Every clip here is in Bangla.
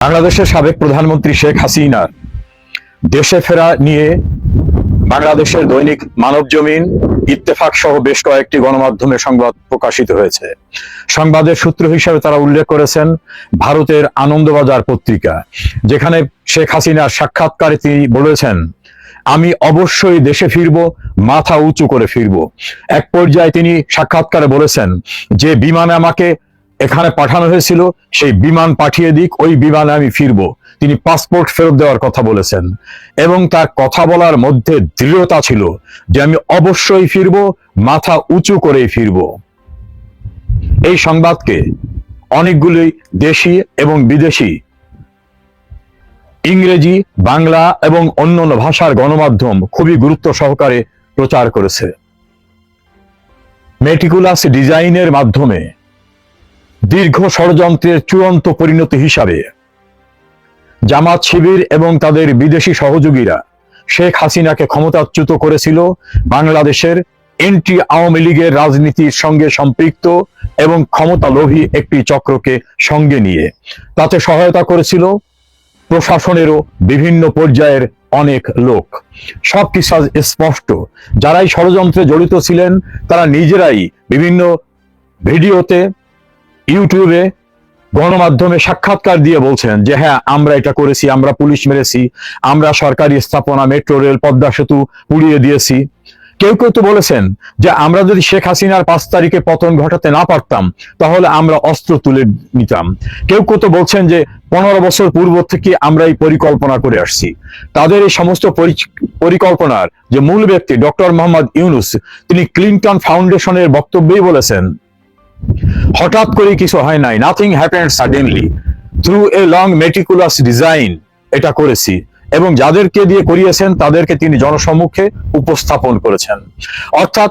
বাংলাদেশের সাবেক প্রধানমন্ত্রী শেখ হাসিনার দেশে ফেরা নিয়ে বাংলাদেশের দৈনিক মানবজমিন, ইত্তেফাক সহ বেশ কয়েকটি গণমাধ্যমে সংবাদ প্রকাশিত হয়েছে। সংবাদের সূত্র হিসেবে তারা উল্লেখ করেছেন ভারতের আনন্দবাজার পত্রিকা, যেখানে শেখ হাসিনার সাক্ষাৎকারে তিনি বলেছেন, আমি অবশ্যই দেশে ফিরব, মাথা উঁচু করে ফিরব। এক পর্যায়ে তিনি সাক্ষাৎকারে বলেছেন যে বিমানে আমাকে এখানে পাঠানো হয়েছিল সেই বিমান পাঠিয়ে দিক, ওই বিমানে আমি ফিরব। তিনি পাসপোর্ট ফেরত দেওয়ার কথা বলেছেন এবং তার কথা বলার মধ্যে দৃঢ়তা ছিল যে আমি অবশ্যই ফিরব, মাথা উঁচু করেই ফিরব। এই সংবাদকে অনেকগুলি দেশি এবং বিদেশি ইংরেজি, বাংলা এবং অন্যান্য ভাষার গণমাধ্যম খুবই গুরুত্ব সহকারে প্রচার করেছে। মেটিকুলাস ডিজাইনের মাধ্যমে দীর্ঘ ষড়যন্ত্রের চূড়ান্ত পরিণতি হিসাবে জামাত শিবির এবং তাদের বিদেশি সহযোগীরা শেখ হাসিনাকে ক্ষমতাচ্যুত করেছিল বাংলাদেশের এন্টি আওয়ামী লীগের রাজনীতির সঙ্গে সম্পৃক্ত এবং ক্ষমতালোভী একটি চক্রকে সঙ্গে নিয়ে। তাতে সহায়তা করেছিল প্রশাসনেরও বিভিন্ন পর্যায়ের অনেক লোক। সবকিছু স্পষ্ট। যারাই ষড়যন্ত্রে জড়িত ছিলেন তারা নিজেরাই বিভিন্ন ভিডিওতে, ইউটিউবে, গণমাধ্যমে সাক্ষাৎকার দিয়ে বলছেন যে হ্যাঁ, আমরা এটা করেছি, আমরা পুলিশ মেরেছি, আমরা সরকারি স্থাপনা, মেট্রো রেল, পদ্মা সেতু পুড়িয়ে দিয়েছি। কেউ কেউ তো বলেছেন যে আমরা যদি শেখ হাসিনার 5 তারিখে পতন ঘটাতে না পারতাম তাহলে আমরা অস্ত্র তুলে নিতাম। কেউ কেউ তো বলছেন যে 15 বছর পূর্ব থেকে আমরা এই পরিকল্পনা করে আসছি। তাদের এই সমস্ত পরিকল্পনার যে মূল ব্যক্তি ডক্টর মোহাম্মদ ইউনূস, তিনি ক্লিনটন ফাউন্ডেশনের বক্তব্যেই বলেছেন, হঠাৎ করে কিছু হয় নাই, nothing happened suddenly, through a long meticulous design এটা করেছি। এবং যাদেরকে দিয়ে করিয়েছেন তাদেরকে তিনি জনসম্মুখে উপস্থাপন করেছেন। অর্থাৎ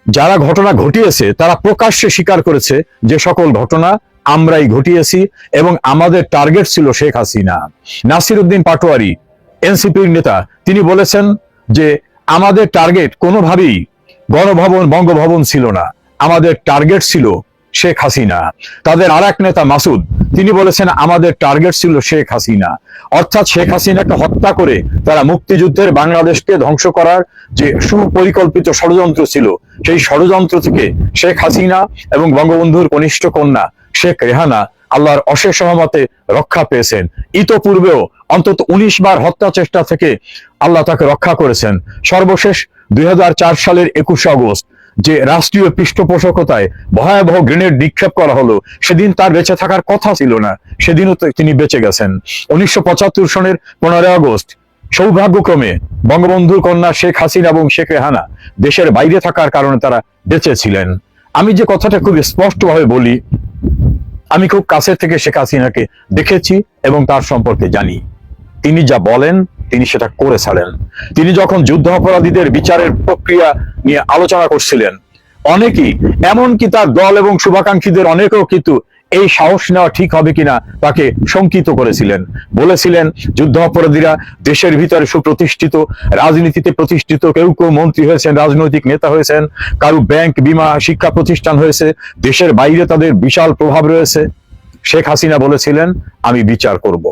যারা ঘটনা ঘটিয়েছে তারা প্রকাশ্যে স্বীকার করেছে যে সকল ঘটনা আমরাই ঘটিয়েছি এবং আমাদের টার্গেট ছিল শেখ হাসিনা। নাসির উদ্দিন পাটোয়ারি, এনসিপির নেতা, তিনি বলেছেন যে আমাদের টার্গেট কোনোভাবেই গণভবন, বঙ্গভবন ছিল না, আমাদের টার্গেট ছিল শেখ হাসিনা। তাদের আর এক নেতা মাসুদ, তিনি বলেছেন আমাদের টার্গেট ছিল শেখ হাসিনা। অর্থাৎ শেখ হাসিনাকে হত্যা করে তারা মুক্তিযুদ্ধের বাংলাদেশকে ধ্বংস করার যে সুপরিকল্পিত ষড়যন্ত্র ছিল, সেই ষড়যন্ত্র থেকে শেখ হাসিনা এবং বঙ্গবন্ধুর কনিষ্ঠ কন্যা শেখ রেহানা আল্লাহর অশেষ রহমতে রক্ষা পেয়েছেন। ইতোপূর্বেও অন্তত 19 বার হত্যা চেষ্টা থেকে আল্লাহ তাকে রক্ষা করেছেন। সর্বশেষ 2004 সালের 21 আগস্ট যে রাষ্ট্রীয় পৃষ্ঠপোষকতায় ভয়াবহ গ্রেনেড নিক্ষেপ করা হলো, সেদিন তার বেঁচে থাকার কথা ছিল না, সেদিনও তিনি বেঁচে গেছেন। 1975 সনের 15 আগস্ট সৌভাগ্যক্রমে বঙ্গবন্ধুর কন্যা শেখ হাসিনা এবং শেখ রেহানা দেশের বাইরে থাকার কারণে তারা বেঁচে ছিলেন। আমি যে কথাটা খুব স্পষ্টভাবে বলি, আমি খুব কাছের থেকে শেখ হাসিনাকে দেখেছি এবং তার সম্পর্কে জানি। তিনি যা বলেন তিনি সেটা করে ছাড়েন। তিনি যখন যুদ্ধ অপরাধীদের বিচারের প্রক্রিয়া নিয়ে আলোচনা করছিলেন, অনেকেই, এমনকি তার দল এবং শুভাকাঙ্ক্ষীদের অনেকেও কিন্তু এই সাহস নেওয়া ঠিক হবে কিনা তাকে শঙ্কিত করেছিলেন। বলেছিলেন যুদ্ধ অপরাধীরা দেশের ভিতরে সুপ্রতিষ্ঠিত, রাজনীতিতে প্রতিষ্ঠিত, কেউ কেউ মন্ত্রী হয়েছেন, রাজনৈতিক নেতা হয়েছেন, কারো ব্যাংক, বিমা, শিক্ষা প্রতিষ্ঠান হয়েছে, দেশের বাইরে তাদের বিশাল প্রভাব রয়েছে। শেখ হাসিনা বলেছিলেন আমি বিচার করব।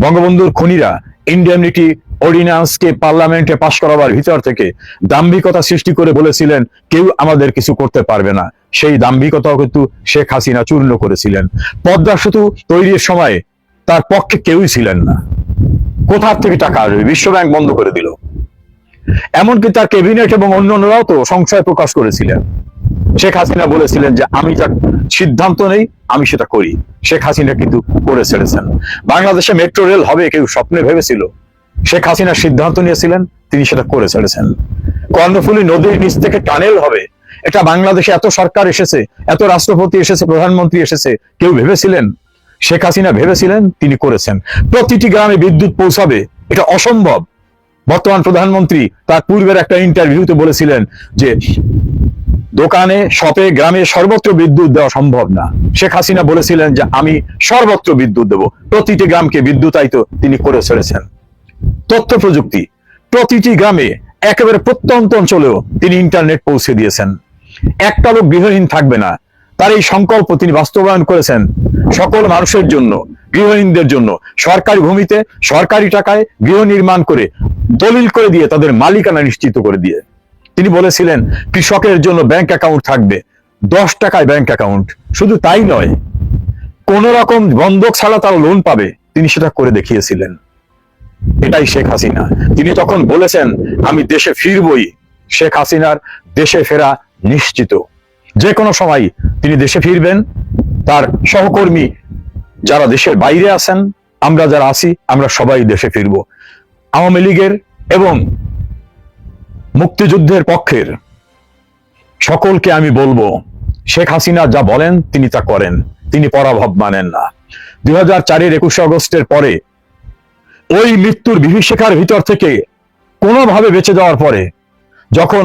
বঙ্গবন্ধুর খুনিরা ইন্ডেমনিটি অর্ডিন্যান্সকে পার্লামেন্টে পাশ করাবার ভিতর থেকে দাম্ভিকতা সৃষ্টি করে বলেছিলেন কেউ আমাদের কিছু করতে পারবে না। সেই দাম্ভিকতাও কিন্তু শেখ হাসিনা চূর্ণ করেছিলেন। পদ্মা সেতু তৈরির সময় তার পক্ষে কেউই ছিলেন না। কোথার থেকে টাকা আসবে? বিশ্বব্যাংক বন্ধ করে দিল। এমনকি তার ক্যাবিনেট এবং অন্যান্যরাও তো সংশয় প্রকাশ করেছিলেন। শেখ হাসিনা বলেছিলেন যে আমি যা সিদ্ধান্ত নেই আমি সেটা করি। শেখ হাসিনা কিন্তু করে ছেড়েছেন। বাংলাদেশে মেট্রো রেল হবে কেউ স্বপ্নে ভেবেছিল? শেখ হাসিনা সিদ্ধান্ত নিয়েছিলেন, তিনি সেটা করে ছেড়েছেন। কর্ণফুলী নদীর নিচ থেকে টানেল হবে, এটা বাংলাদেশে এত সরকার এসেছে, এত রাষ্ট্রপতি এসেছে, প্রধানমন্ত্রী এসেছে, কেউ ভেবেছিলেন? শেখ হাসিনা ভেবেছিলেন, তিনি করেছেন। প্রতিটি গ্রামে বিদ্যুৎ পৌঁছাবে, এটা অসম্ভব। বর্তমান প্রধানমন্ত্রী তার পূর্বের একটা ইন্টারভিউতে বলেছিলেন যে দোকানে, শপে, গ্রামে সর্বত্র বিদ্যুৎ দেওয়া সম্ভব না। শেখ হাসিনা বলেছিলেন যে আমি সর্বত্র বিদ্যুৎ দেব, প্রতিটি গ্রামকে বিদ্যুতায়িত তিনি করে ছেড়েছেন। তথ্য প্রযুক্তি, প্রতিটি গ্রামে, একেবারে প্রত্যন্ত অঞ্চলেও তিনি ইন্টারনেট পৌঁছে দিয়েছেন। একটা লোক গৃহহীন থাকবে না, তার এই সংকল্প তিনি বাস্তবায়ন করেছেন সকল মানুষের জন্য। গৃহহীনদের জন্য সরকারি ভূমিতে সরকারি টাকায় গৃহ নির্মাণ করে দলিল করে দিয়ে তাদের মালিকানা নিশ্চিত করে দিয়ে তিনি বলেছিলেন কৃষকের জন্য ব্যাংক অ্যাকাউন্ট থাকবে, 10 টাকায় ব্যাংক অ্যাকাউন্ট। শুধু তাই নয়, কোন রকম বন্ধক ছাড়া তারা লোন পাবে, তিনি সেটা করে দেখিয়েছিলেন। এটাই শেখ হাসিনা। তিনি তখন বলেছেন আমি দেশে ফিরবই। শেখ হাসিনার দেশে ফেরা নিশ্চিত। যে কোনো সময় তিনি দেশে ফিরবেন। তার সহকর্মী যারা দেশের বাইরে আছেন, আমরা যারা আছি, আমরা সবাই দেশে ফিরব। আওয়ামী লীগের এবং মুক্তিযুদ্ধের পক্ষের সকলকে আমি বলবো, শেখ হাসিনা যা বলেন তিনি তা করেন, তিনি পরাভব মানেন না। 2004-এর 21 আগস্টের পরে ওই মৃত্যুর বিভীষিকার ভিতর থেকে কোনোভাবে বেঁচে যাওয়ার পরে, যখন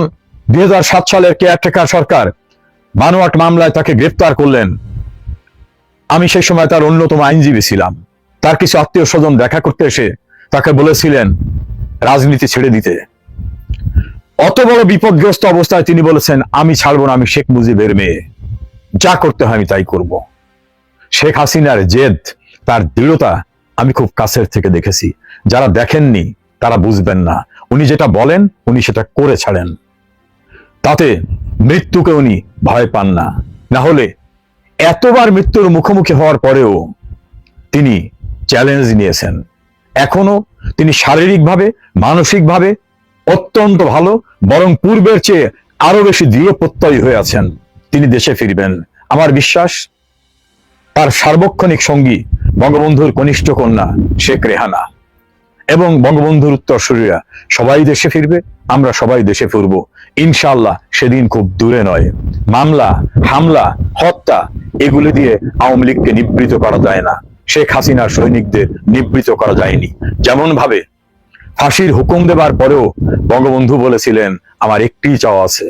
2007 সালের কেয়ারটেকার সরকার বানোয়াট মামলায় তাকে গ্রেফতার করলেন, আমি সেই সময় তার অন্যতম আইনজীবী ছিলাম। তার কিছু আত্মীয় স্বজন দেখা করতে এসে তাকে বলেছিলেন রাজনীতি ছেড়ে দিতে। অত বড় বিপদগ্রস্ত অবস্থায় তিনি বলেছেন আমি ছাড়বো না, আমি শেখ মুজিবের মেয়ে, যা করতে হয় আমি তাই করব। শেখ হাসিনার জেদ, তার দৃঢ়তা আমি খুব কাছের থেকে দেখেছি। যারা দেখেননি তারা বুঝবেন না। উনি যেটা বলেন উনি সেটা করে ছাড়েন। তাতে মৃত্যুকে উনি ভয় পান না। না হলে এতবার মৃত্যুর মুখোমুখি হওয়ার পরেও তিনি চ্যালেঞ্জ নিয়েছেন। এখনো তিনি শারীরিকভাবে মানসিকভাবে অত্যন্ত ভালো, বরং পূর্বের চেয়ে আরো বেশি দৃঢ় প্রত্যয়ী হয়ে আছেন। তিনি দেশে ফিরবেন। আমার বিশ্বাস তার সার্বক্ষণিক সঙ্গী বঙ্গবন্ধুর কনিষ্ঠ কন্যা শেখ রেহানা এবং বঙ্গবন্ধুর উত্তরসূরিরা সবাই দেশে ফিরবে। আমরা সবাই দেশে ফিরব ইনশাআল্লাহ। সেদিন খুব দূরে নয়। মামলা, হামলা, হত্যা এগুলো দিয়ে আওয়ামী লীগকে নিবৃত করা যায় না। শেখ হাসিনার সৈনিকদের নিবৃত করা যায়নি। যেমন ভাবে ফাঁসির হুকুম দেবার পরেও বঙ্গবন্ধু বলেছিলেন আমার একটি চাওয়া আছে,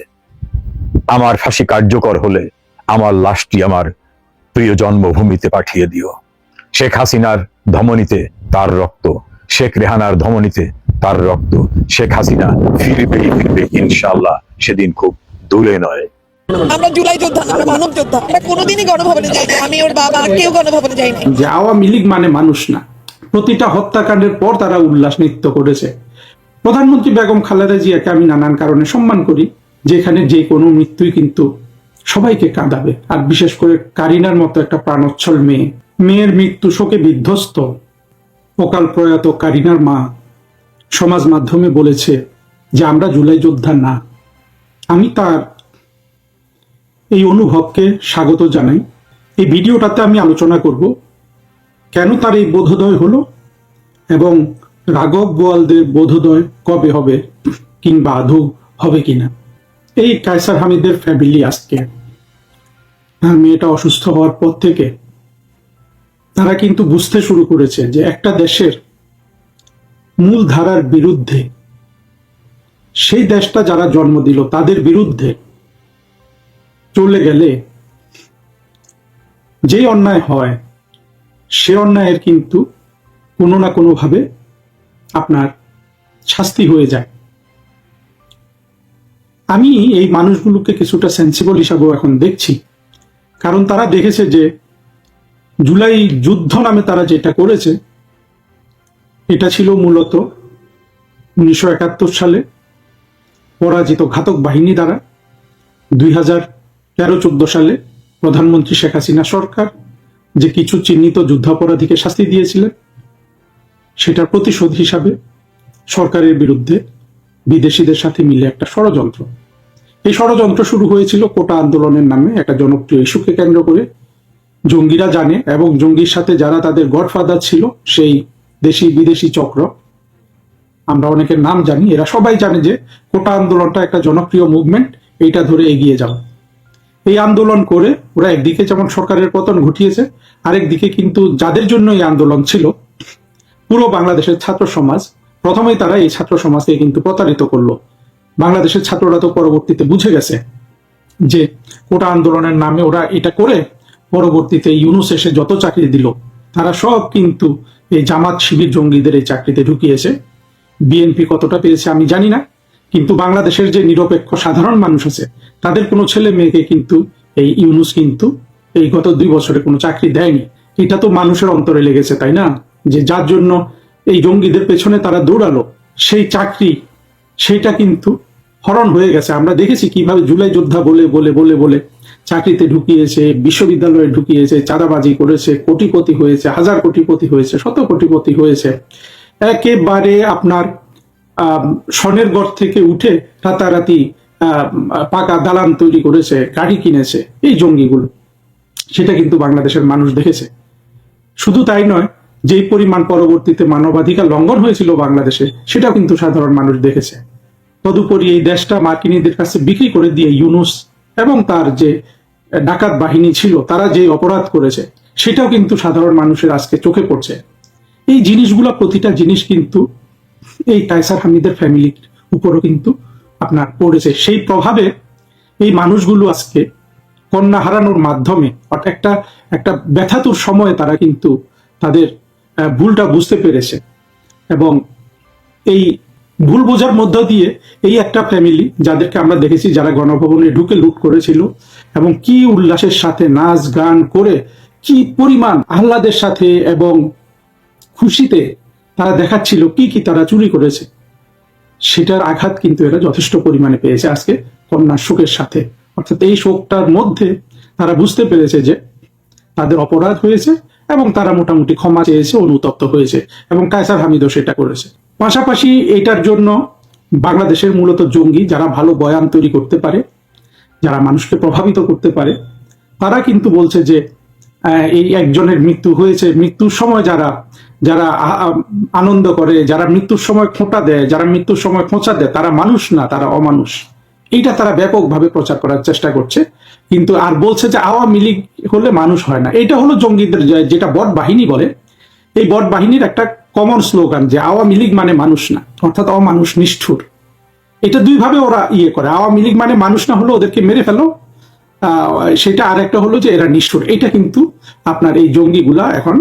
আমার ফাঁসি কার্যকর হলে আমার লাশটি আমার প্রিয় জন্মভূমিতে পাঠিয়ে দিও। শেখ হাসিনার ধমনীতে তার রক্ত, শেখ রেহানার ধমনীতে তার রক্ত। শেখ হাসিনা ফিরবেই ফিরবে ইনশাআল্লাহ। সেদিন খুব দূরে নয়। আমরা জুলাই যোদ্ধা, আমরা মানব যোদ্ধা। আমরা কোনোদিনই গণভবনে যাইনি। আমি, ওর বাবা, কেউ গণভবনে যাইনি। যে আওয়ামী লীগ মানে মানুষ না। প্রতিটা হত্যাকাণ্ডের পর তারা উল্লাস নৃত্য করেছে। প্রধানমন্ত্রী বেগম খালেদা জিয়াকে আমি নানান কারণে সম্মান করি, যেখানে যে কোনো মৃত্যুই কিন্তু সবাইকে কাঁদাবে। আর বিশেষ করে কারিনার মতো একটা প্রাণোচ্ছল মেয়ের মৃত্যু শোকে বিধ্বস্ত অকাল প্রয়াত কারিনার মা সমাজ মাধ্যমে বলেছে যে আমরা জুলাই যোদ্ধা না। আমি তার এই অনুভবকে স্বাগত জানাই। এই ভিডিওটাতে আমি আলোচনা করব কেন তার এই বোধোদয় হলো এবং রাঘব বোয়ালদের বোধোদয় কবে হবে কিংবা আদৌ হবে কিনা। এই কায়সার হামিদের ফ্যামিলি আজকে তার মেয়েটা অসুস্থ হওয়ার পর থেকে তারা কিন্তু বুঝতে শুরু করেছে যে একটা দেশের মূল ধারার বিরুদ্ধে, সেই দেশটা যারা জন্ম দিল তাদের বিরুদ্ধে চলে গেলে যে অন্যায় হয় সে অন্যায়ের কিন্তু কোনো না কোনোভাবে আপনার শাস্তি হয়ে যায়। আমি এই মানুষগুলোকে কিছুটা সেন্সিবল হিসাবেও এখন দেখছি, কারণ তারা দেখেছে যে জুলাই যুদ্ধ নামে তারা যেটা করেছে এটা ছিল মূলত 1971 সালে পরাজিত ঘাতক বাহিনী দ্বারা 2013-14 সালে প্রধানমন্ত্রী শেখ হাসিনা সরকার যে কিছু চিহ্নিত যুদ্ধাপরাধীকে শাস্তি দিয়েছিলেন, সেটার প্রতিশোধ হিসাবে সরকারের বিরুদ্ধে বিদেশিদের সাথে মিলে একটা ষড়যন্ত্র। এই ষড়যন্ত্র শুরু হয়েছিল কোটা আন্দোলনের নামে একটা জনপ্রিয় ইস্যুকে কেন্দ্র করে। জঙ্গিরা জানে এবং জঙ্গির সাথে যারা তাদের গডফাদার ছিল, সেই দেশি বিদেশি চক্র, আমরা অনেকের নাম জানি, এরা সবাই জানে যে কোটা আন্দোলনটা একটা জনপ্রিয় মুভমেন্ট, এইটা ধরে এগিয়ে যাও। এই আন্দোলন করে ওরা একদিকে যেমন সরকারের পতন ঘটিয়েছে, আরেকদিকে কিন্তু যাদের জন্য এই আন্দোলন ছিল পুরো বাংলাদেশের ছাত্র সমাজ, প্রথমেই তারা এই ছাত্র সমাজকে কিন্তু প্রতারিত করলো। বাংলাদেশের ছাত্ররা তো পরবর্তীতে বুঝে গেছে যে কোটা আন্দোলনের নামে ওরা এটা করে পরবর্তীতে ইউনূস এসে যত চাকরি দিল তারা সব কিন্তু এই জামাত শিবির জঙ্গিদের এই চাকরিতে ঢুকিয়েছে। বিএনপি কতটা পেয়েছে আমি জানি না, কিন্তু বাংলাদেশের যে নিরপেক্ষ সাধারণ মানুষ আছে তাদের কোনো ছেলে মেয়েকে কিন্তু এই ইউনূস কিন্তু এই গত 2 বছরে কোনো চাকরি দেয়নি। এটা তো মানুষের অন্তরে লেগেছে, তাই না? যে যার জন্য এই জঙ্গিদের পেছনে তারা দৌড়ালো, সেই চাকরি সেটা কিন্তু হরণ হয়ে গেছে। আমরা দেখেছি কিভাবে জুলাই যোদ্ধা বলে বলে বলে বলে চাকরিতে ঢুকিয়েছে, বিশ্ববিদ্যালয়ে ঢুকিয়েছে, চাঁদাবাজি করেছে, কোটিপতি হয়েছে, হাজার কোটিপতি হয়েছে, শত কোটিপতি হয়েছে। একেবারে আপনার স্বর্ণের ঘর থেকে উঠে রাতারাতি পাকা দালান তৈরি করেছে, গাড়ি কিনেছে এই জঙ্গিগুলো। সেটা কিন্তু বাংলাদেশের মানুষ দেখেছে। শুধু তাই নয়, যেই পরিমাণ পরবর্তীতে মানবাধিকার লঙ্ঘন হয়েছিল বাংলাদেশে, সেটাও কিন্তু সাধারণ মানুষ দেখেছে। তদুপরি এই দেশটা মার্কিনীদের কাছে বিক্রি করে দিয়ে ইউনূস এবং তার যে ডাকাত বাহিনী ছিল তারা যে অপরাধ করেছে, সেটাও কিন্তু সাধারণ মানুষের আজকে চোখে পড়ছে। এই জিনিসগুলো, প্রতিটা জিনিস কিন্তু এই কায়সার হামিদের ফ্যামিলির উপরও কিন্তু আপনার পড়েছে। সেই প্রভাবে এই মানুষগুলো আজকে কন্যা হারানোর মাধ্যমে একটা একটা ব্যথাতুর সময়ে তারা কিন্তু তাদের ভুলটা বুঝতে পেরেছে, এবং এই ভুল বোঝার মধ্য দিয়ে এই একটা ফ্যামিলি যাদেরকে আমরা দেখেছি যারা গণভবনে ঢুকে লুট করেছিল এবং কি উল্লাসের সাথে নাচ গান করে কি পরিমাণ আহ্লাদের সাথে এবং খুশিতে তারা দেখাচ্ছিল কি কি তারা চুরি করেছে, সেটার আঘাত কিন্তু এরা যথেষ্ট পরিমাণে পেয়েছে আজকে কন্যার শোকের সাথে। অর্থাৎ এই শোকটার মধ্যে তারা বুঝতে পেরেছে যে তাদের অপরাধ হয়েছে এবং তারা মোটামুটি ক্ষমা চেয়েছে, অনুতপ্ত হয়েছে, এবং কায়সার হামিদও সেটা করেছে। পাশাপাশি এটার জন্য বাংলাদেশের মূলত জঙ্গি যারা ভালো বয়ান তৈরি করতে পারে, যারা মানুষকে প্রভাবিত করতে পারে, তারা কিন্তু বলছে যে এই একজনের মৃত্যু হয়েছে, মৃত্যুর সময় যারা যারা আনন্দ করে, যারা মৃত্যুর সময় খোঁটা দেয়, যারা মৃত্যুর সময় খোঁচা দেয়, তারা মানুষ না, তারা অমানুষ। এইটা তারা ব্যাপকভাবে প্রচার করার চেষ্টা করছে। কিন্তু আর বলছে যে আওয়ামী লীগ হলে মানুষ হয় না। এটা হলো জঙ্গিদের যেটা বট বাহিনী বলে, এই বট বাহিনীর একটা কমন স্লোগান যে আওয়ামী লীগ মানে মানুষ না, অর্থাৎ অমানুষ, নিষ্ঠুর। এটা দুইভাবে ওরা করে। আওয়ামী লীগ মানে মানুষ না হলো ওদেরকে মেরে ফেলো, সেটা আর একটা হলো যে এরা নিষ্ঠুর। এটা কিন্তু আপনার এই জঙ্গিগুলা এখন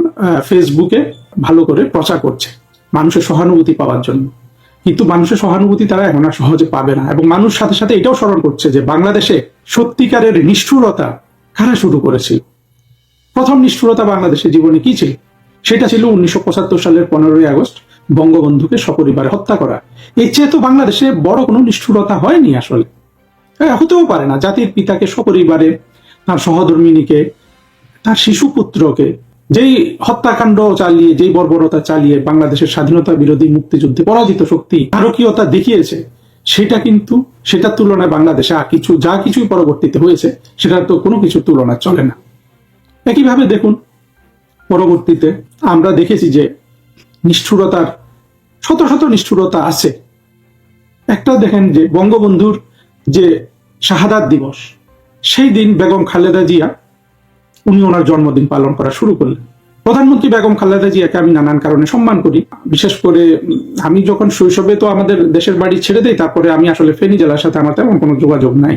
ফেসবুকে ভালো করে প্রচার করছে মানুষের সহানুভূতি পাওয়ার জন্য। কিন্তু মানুষের সহানুভূতি তারা এখন আর সহজে পাবে না, এবং মানুষ সাথে সাথে এটাও স্মরণ করছে যে বাংলাদেশে সত্যিকারের নিষ্ঠুরতা কারা শুরু করেছিল। প্রথম নিষ্ঠুরতা বাংলাদেশের জীবনে কি ছিল? সেটা ছিল 1975 সালের 15ই আগস্ট বঙ্গবন্ধুকে সপরিবারে হত্যা করা। এর চেয়ে তো বাংলাদেশে বড় কোনো নিষ্ঠুরতা হয়নি আসলে, হতেও পারে না। জাতির পিতাকে সপরিবারে, তার সহধর্মিনীকে, তার শিশুপুত্রকে যেই হত্যাকাণ্ড চালিয়ে, যেই বর্বরতা চালিয়ে বাংলাদেশের স্বাধীনতা বিরোধী মুক্তিযুদ্ধে পরাজিত শক্তি নারকীয়তা দেখিয়েছে, সেটা কিন্তু সেটার তুলনায় বাংলাদেশে যা কিছুই পরবর্তীতে হয়েছে সেটার তো কোনো কিছুর তুলনা চলে না। একইভাবে দেখুন, পরবর্তীতে আমরা দেখেছি যে নিষ্ঠুরতার শত শত নিষ্ঠুরতা আছে। একটা দেখেন যে বঙ্গবন্ধুর যে শাহাদাত দিবস, সেই দিন বেগম খালেদা জিয়া উনি ওনার জন্মদিন পালন করা শুরু করলেন। প্রধানমন্ত্রী বেগম খালেদা জিয়াকে আমি নানান কারণে সম্মান করি। বিশেষ করে আমি যখন শৈশবে তো আমাদের দেশের বাড়ি ছেড়ে দেই, তারপরে আমি আসলে ফেনী জেলার সাথে আমার তেমন কোনো যোগাযোগ নাই।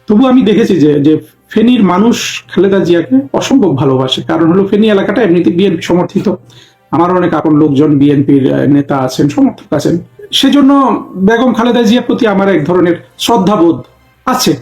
তবু আমি দেখেছি যে ফেনীর মানুষ খালেদা জিয়াকে অসম্ভব ভালোবাসে। কারণ হলো ফেনী এলাকাটা এমনিতে বিএনপি সমর্থিত, আমার অনেক আপন লোকজন বিএনপির নেতা আছেন, সমর্থক আছেন। সেজন্য বেগম খালেদা জিয়ার প্রতি আমার এক ধরনের শ্রদ্ধাবোধ আছে।